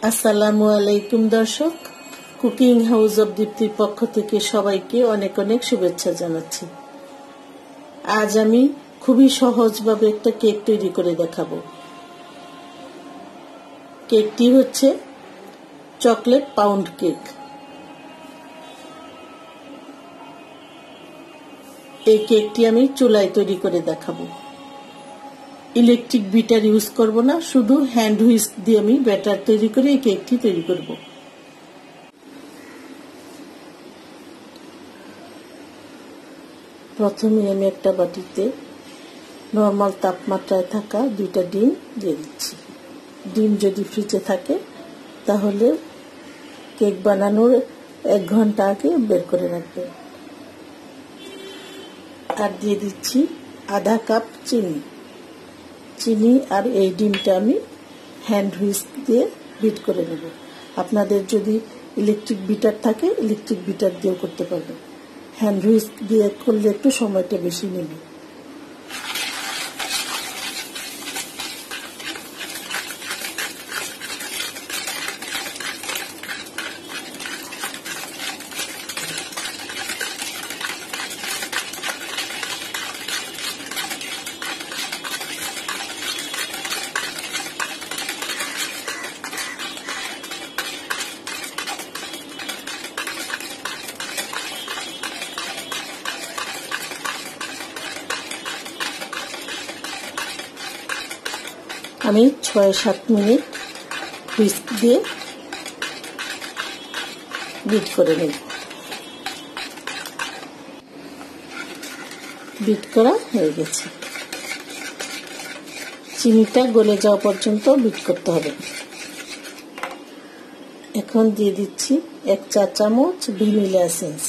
আসসালামু আলাইকুম দর্শক, কুকিং হাউস অব দীপ্তির পক্ষ থেকে সবাইকে অনেক অনেক শুভেচ্ছা জানাচ্ছি। আজ আমি খুবই সহজভাবে একটা কেক তৈরি করে দেখাবো। কেকটি হচ্ছে চকলেট পাউন্ড কেক। এই কেকটি আমি চুলায় তৈরি করে দেখাবো। ইলেকট্রিক বিটার ইউজ করব না, শুধু হ্যান্ড হুইস্ক দিয়ে আমি ব্যাটার তৈরি করে এই কেকটি তৈরি করব। প্রথমে আমি একটা বাটিতে নরমাল তাপমাত্রায় থাকা 2টা ডিম দিয়ে দিচ্ছি। ডিম যদি ফ্রিজে থাকে তাহলে কেক বানানোর 1 ঘন্টা আগে বের করে রাখবেন। আর দিয়ে দিচ্ছি আধা কাপ চিনি আর এই ডিমটা আমি হ্যান্ড হুইস্ক দিয়ে বিট করে নেব। আপনাদের যদি ইলেকট্রিক বিটার থাকে ইলেকট্রিক বিটার দিয়েও করতে পারবেন। হ্যান্ড হুইস্ক দিয়ে করলে একটু সময়টা বেশি নেবে। আমি 6-7 মিনিট হুইস্ক দিয়ে বিট করে নেব। বিট করা হয়ে গেছে। চিনিটা গলে যাওয়া পর্যন্ত বিট করতে হবে। এখন দিয়ে দিচ্ছি 1 চা চামচ ভ্যানিলা এসেন্স।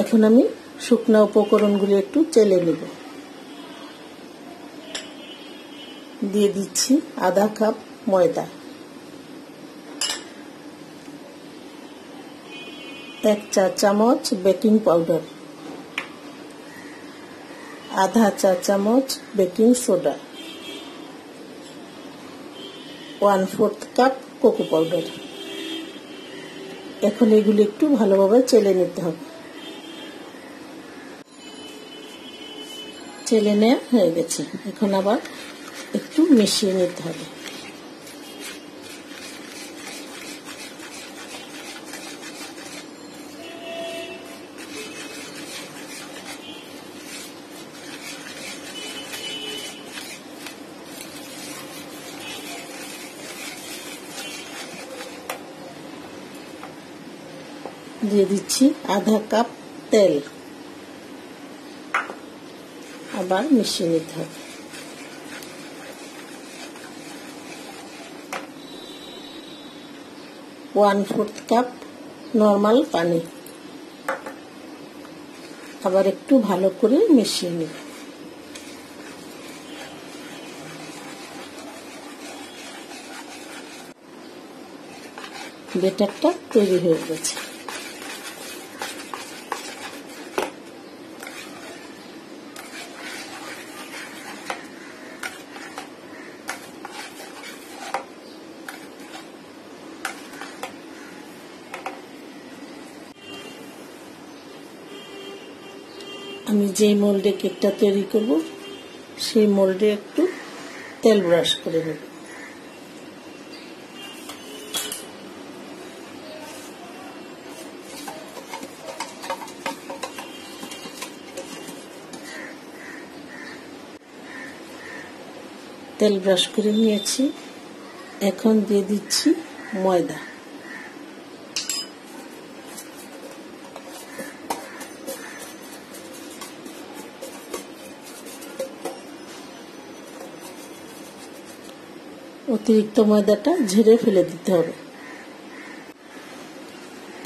এখন আমি শুকনো উপকরণগুলো একটু চেলে নেব। দিয়ে দিচ্ছি আধা কাপ ময়দা, 1 চা চামচ বেকিং পাউডার, আধা চা চামচ baking soda, 1/4 cup cocoa powder. এখন এগুলো একটু ভালোভাবে চেলে নিতে হবে। চেলে নেওয়া হয়ে গেছে। এখন আবার একটু মিশিয়ে নিতে হবে। দিয়ে দিচ্ছি আধা কাপ তেল, আবার মিশিয়ে নিতে হবে। ওয়ান-ফোর্থ কাপ নরমাল পানি, আবার একটু ভালো করে মিশিয়ে নিব। ব্যাটারটা তৈরি হয়ে গেছে। আমি যেই মোল্ডে কেকটা তৈরি করব সেই মোল্ডে একটু তেল ব্রাশ করে নেব। তেল ব্রাশ করে নিয়েছি। এখন দিয়ে দিচ্ছি ময়দা। অতিরিক্ত ময়দাটা ঝেড়ে ফেলে দিতে হবে।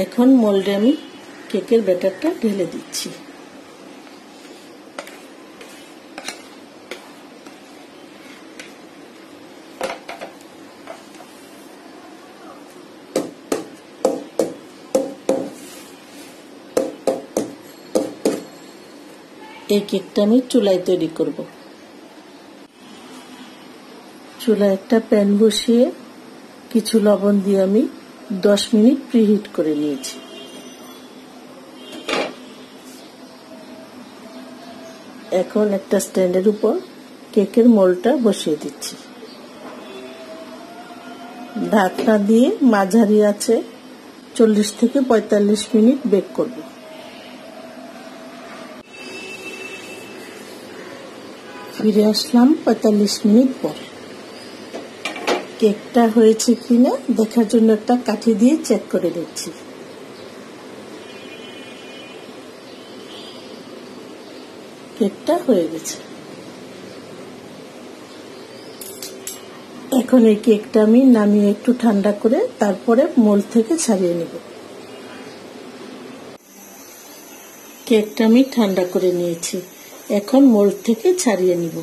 এখন মোল্ডে আমি কেকের ব্যাটারটা ঢেলে দিচ্ছি। এই কেকটা আমি চুলায় তৈরি করব। চুলায় একটা প্যান বসিয়ে কিছু লবণ দিয়ে আমি 10 মিনিট প্রিহিট করে নিয়েছি। এখন একটা স্ট্যান্ডের উপর কেকের মোল্ডটা বসিয়ে দিচ্ছি। ঢাকনা দিয়ে মাঝারি আঁচে 40 থেকে 45 মিনিট বেক করব। ফিরে আসলাম 45 মিনিট পর। কেকটা হয়েছে কিনা দেখার জন্য একটা কাঠি দিয়ে চেক করে দিচ্ছি। কেকটা হয়ে গেছে। এখন এই কেকটা আমি নামিয়ে একটু ঠান্ডা করে তারপরে মোল্ড থেকে ছাড়িয়ে নেব। কেকটা আমি ঠান্ডা করে নিয়েছি, এখন মোল্ড থেকে ছাড়িয়ে নিব।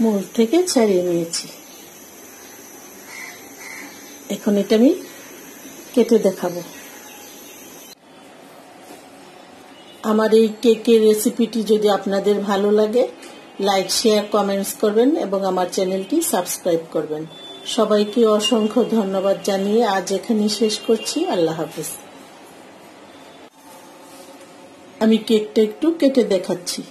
মোল্ড থেকে ছাড়িয়ে নিয়েছি। এখন এটা আমি কেটে দেখাবো। আমার এই কেকের রেসিপিটি যদি আপনাদের ভালো লাগে, লাইক, শেয়ার, কমেন্টস করবেন এবং আমার চ্যানেলটি সাবস্ক্রাইব করবেন। সবাইকে অসংখ্য ধন্যবাদ জানিয়ে আজ এখানেই শেষ করছি। আল্লাহ হাফেজ। আমি কেকটা একটু কেটে দেখাচ্ছি।